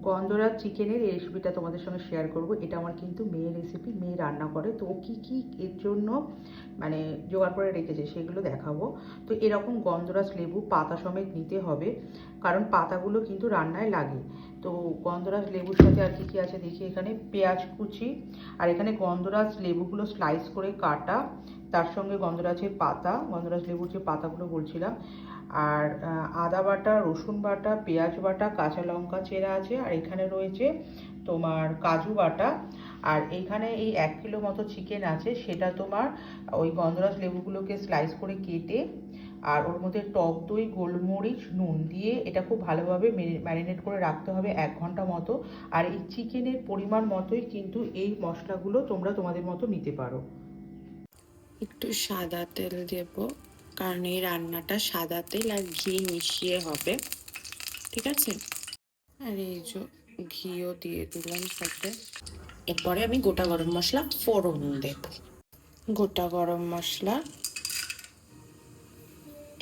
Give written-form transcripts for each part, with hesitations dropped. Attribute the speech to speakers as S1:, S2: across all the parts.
S1: গন্ধরাজ চিকেনের এই রেসিপিটা তোমাদের সঙ্গে শেয়ার করব। এটা আমার কিন্তু মেয়ের রেসিপি, মেয়ে রান্না করে, তো ও কী কী এর জন্য মানে জোগাড় করে রেখেছে সেগুলো দেখাবো। তো এরকম গন্ধরাজ লেবু পাতা সমেত নিতে হবে, কারণ পাতাগুলো কিন্তু রান্নায় লাগে। তো গন্ধরাজ লেবুর সাথে আর কী কী আছে দেখি, এখানে পেঁয়াজ কুচি, আর এখানে গন্ধরাজ লেবুগুলো স্লাইস করে কাটা, তার সঙ্গে গন্ধরাজের পাতা, গন্ধরাজ লেবুর যে পাতাগুলো বলছিলাম, আর আদা বাটা, রসুন বাটা, পেঁয়াজ বাটা, কাঁচা লঙ্কা চেরা আছে, আর এখানে রয়েছে তোমার কাজু বাটা। আর এইখানে এই 1 কিলো মতো চিকেন আছে, সেটা তোমার ওই গন্ধরাজ লেবুগুলোকে স্লাইস করে কেটে আর ওর মধ্যে টক দই, গোলমরিচ, নুন দিয়ে এটা খুব ভালোভাবে ম্যারিনেট করে রাখতে হবে 1 ঘন্টা মতো। আর এই চিকেনের পরিমাণ মতোই কিন্তু এই মশলাগুলো তোমরা তোমাদের মতো নিতে পারো।
S2: একটু সাদা তেল দেব, কারণ এই রান্নাটা সাদা তেল আর ঘি মিশিয়ে হবে, ঠিক আছে? আর এই যে ঘিও দিয়ে দিলাম সাথে। এরপরে আমি গোটা গরম মশলা ফোড়ন দেব। গোটা গরম মশলা,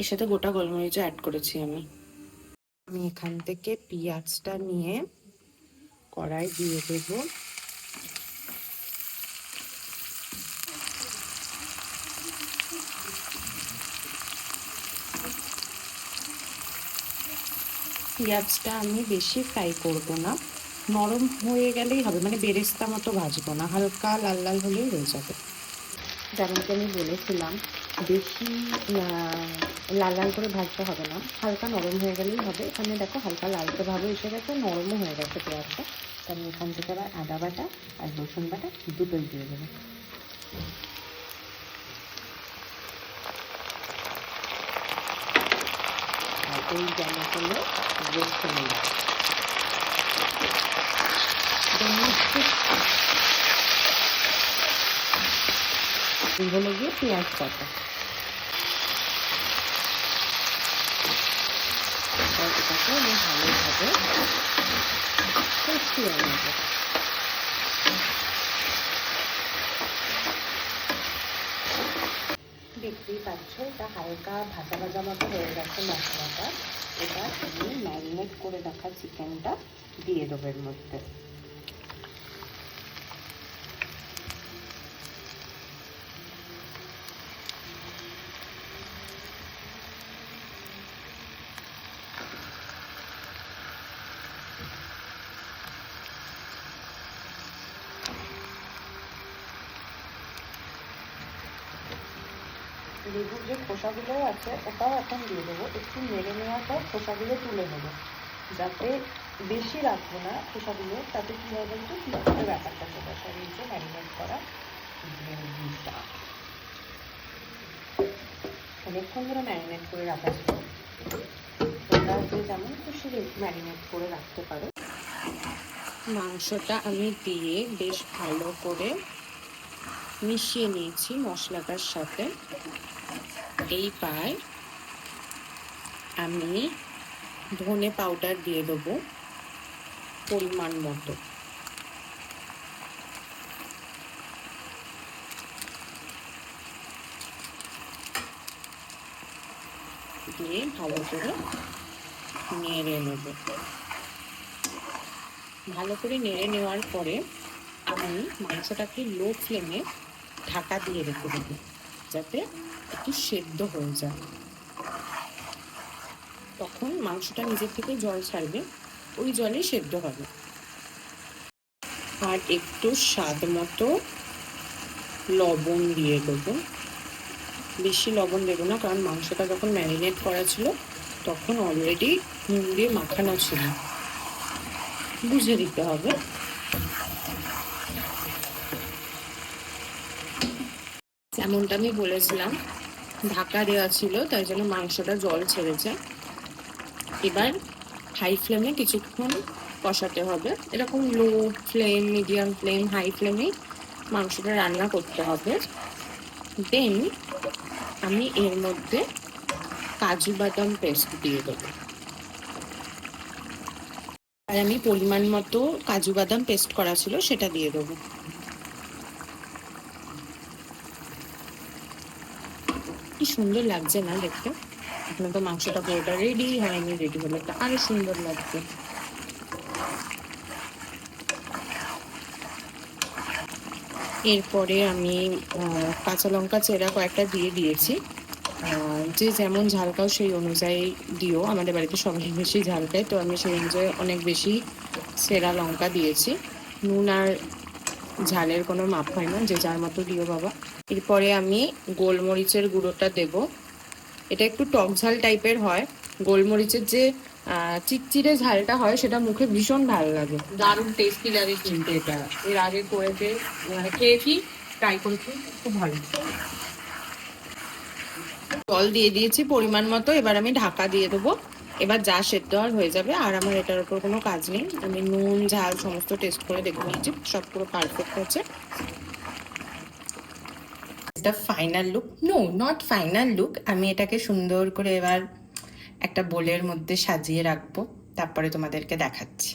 S2: এর সাথে গোটা গোলমরিচও অ্যাড করেছি আমি। এখান থেকে পেঁয়াজটা নিয়ে কড়াই দিয়ে দেব। পেঁয়াজটা আমি বেশি ফ্রাই করব না, নরম হয়ে গেলেই হবে, মানে বেরেস্তা মতো ভাজবো না, হালকা লাল লাল হলেই হয়ে যাবে। যেমনকি আমি বলেছিলাম, বেশি লাল লাল করে ভাজতে হবে না, হালকা নরম হয়ে গেলেই হবে। এখানে দেখো হালকা লালচে ভাবে এসে গেছে, নরমও হয়ে গেছে পেঁয়াজটা। তো আমি এখান থেকে আবার আদা বাটা আর রসুন বাটা দুটোই দিয়ে দেবো। আর এই জামাগুলো রোস্ট করে নেব। হলো গিয়ে পেঁয়াজ কাটা, এটাকে আমি ভালোভাবে কষিয়ে নেব। দেখতেই পাচ্ছ এটা হালকা ভাজা ভাজা মতো হয়ে গেছে মশলাটা। এটা আমি ম্যারিনেট করে রাখা চিকেনটা দিয়ে দেবো এর মধ্যে। লেবুর যে খোসাগুলো আছে ওটাও এখন দিয়ে দেবো। একটু নেড়ে নেওয়ার পর খোসাগুলো তুলে নেবো, যাতে বেশি রাখবো না খোসাগুলো, তাতে কী হবে বলতো ঠিকভাবে ব্যাপারটা চলে আসে। আর এই যে ম্যারিনেট করা লেবুটা অনেকক্ষণ ধরে ম্যারিনেট করে রাখা ছিল, তোমরা যে যেমন খুশি ম্যারিনেট করে রাখতে পারো। মাংসটা আমি দিয়ে বেশ ভালো করে মিশিয়ে নিয়েছি মশলাটার সাথে। এইবার আমি ধনে পাউডার দিয়ে দেবো পরিমাণ মতো। দিয়ে ভালো করে নেড়ে নেব। ভালো করে নেড়ে নেওয়ার পরে আমি মাংসটাকে লো ফ্লেমে ঢাকা দিয়ে রেখে দেবো, যাতে একটু সেদ্ধ হয়ে যায়। তখন মাংসটা নিজের থেকে জল ছাড়বে, ওই জলে সেদ্ধ হবে। আর একটু স্বাদ মতো লবণ দিয়ে দেবো। বেশি লবণ দেবো না, কারণ মাংসটা যখন ম্যারিনেট করা ছিল তখন অলরেডি নুন দিয়ে মাখানো ছিল, বুঝে দিতে হবে। যেমনটা আমি বলেছিলাম ঢাকা দেওয়া ছিল, তাই জন্য মাংসটা জল ছেড়েছে। এবার হাই ফ্লেমে কিছুক্ষণ কষাতে হবে, এরকম low flame, medium flame, high ফ্লেমে মাংসটা রান্না করতে হবে। দেন আমি এর মধ্যে কাজু বাদাম পেস্ট দিয়ে দেবো। আর আমি পরিমাণ মতো কাজু বাদাম পেস্ট করা ছিল সেটা দিয়ে দেবো। কি সুন্দর লাগছে না দেখতে? এখন তো মাংসটা পুরোটা রেডি হয়নি, রেডি হলে একটা আরো সুন্দর লাগবে। এরপরে আমি কাঁচা লঙ্কা চেরা কয়েকটা দিয়ে দিয়েছি। যে যেমন ঝাল খাও সেই অনুযায়ী দিও। আমাদের বাড়িতে সবাই বেশি ঝাল খায়, তো আমি সেই অনুযায়ী অনেক বেশি চেরা লঙ্কা দিয়েছি। নুন আর ঝালের কোনো মাপ হয় না, যে যার মতো দিও বাবা। এরপরে আমি গোলমরিচের গুঁড়োটা দেব। এটা একটু টক ঝাল টাইপের হয়। গোলমরিচের যে চিটচিটে ঝালটা হয় সেটা মুখে ভীষণ ভালো লাগে, দারুণ টেস্টি লাগে কিন্তু। এটা এর আগে করেছে, মানে খেয়েছি, ট্রাই করেছি, খুব ভালো। জল দিয়ে দিয়েছি পরিমাণ মতো, এবার আমি ঢাকা দিয়ে দেবো। এবার যা সেদ্ধ আর হয়ে যাবে, আর আমার এটার উপর কোনো কাজ নেই। আমি নুন ঝাল সমস্ত টেস্ট করে দেখে নিয়েছি, সব পুরো পারফেক্ট হচ্ছে। এটা final look, no not final look. আমি এটাকে সুন্দর করে এবার একটা বোলের মধ্যে সাজিয়ে রাখবো, তারপরে তোমাদেরকে দেখাচ্ছি।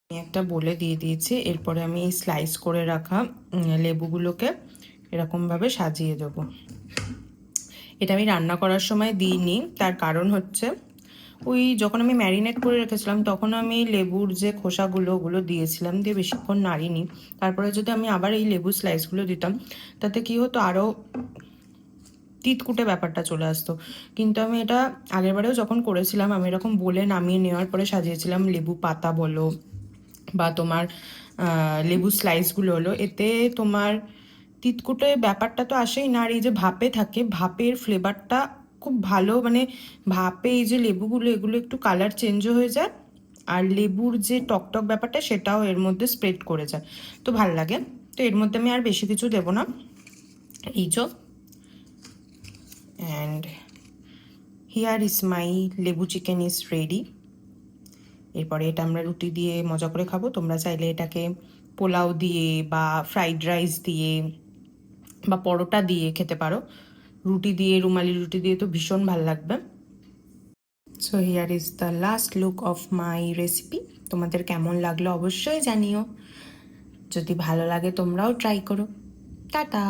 S2: আমি একটা বোলে দিয়ে দিয়েছি। এরপরে আমি স্লাইস করে রাখা লেবুগুলোকে এরকমভাবে সাজিয়ে দেবো। এটা আমি রান্না করার সময় দিইনি, তার কারণ হচ্ছে ওই যখন আমি ম্যারিনেট করে রেখেছিলাম তখন আমি লেবুর যে খোসাগুলো ওগুলো দিয়েছিলাম, দিয়ে বেশিক্ষণ নাড়িনি। তারপরে যদি আমি আবার এই লেবু স্লাইসগুলো দিতাম তাতে কি হতো, আরও তিতকুটে ব্যাপারটা চলে আসতো। কিন্তু আমি এটা আগেরবারেও যখন করেছিলাম আমি এরকম বলে নামিয়ে নেওয়ার পরে সাজিয়েছিলাম। লেবু পাতা বলো বা তোমার লেবু স্লাইসগুলো হলো, এতে তোমার তিতকুটে ব্যাপারটা তো আসেই না। আর এই যে ভাপে থাকে, ভাপের ফ্লেভারটা খুব ভালো, মানে ভাপে এই যে লেবুগুলো এগুলো একটু কালার চেঞ্জও হয়ে যায়, আর লেবুর যে টকটক ব্যাপারটা সেটাও এর মধ্যে স্প্রেড করে যায়, তো ভাল লাগে। তো এর মধ্যে আমি আর বেশি কিছু দেবো না, এই যে। অ্যান্ড হিয়ার ইজ মাই লেবু চিকেন ইজ রেডি। এরপরে এটা আমরা রুটি দিয়ে মজা করে খাবো। তোমরা চাইলে এটাকে পোলাও দিয়ে বা ফ্রাইড রাইস দিয়ে বা পরোটা দিয়ে খেতে পারো। রুটি দিয়ে, রুমালি রুটি দিয়ে তো ভীষণ ভালো লাগবে। So here is the last look of my recipe. তোমাদের কেমন লাগলো অবশ্যই জানিও। যদি ভালো লাগে তোমরাও ট্রাই করো। টাটা।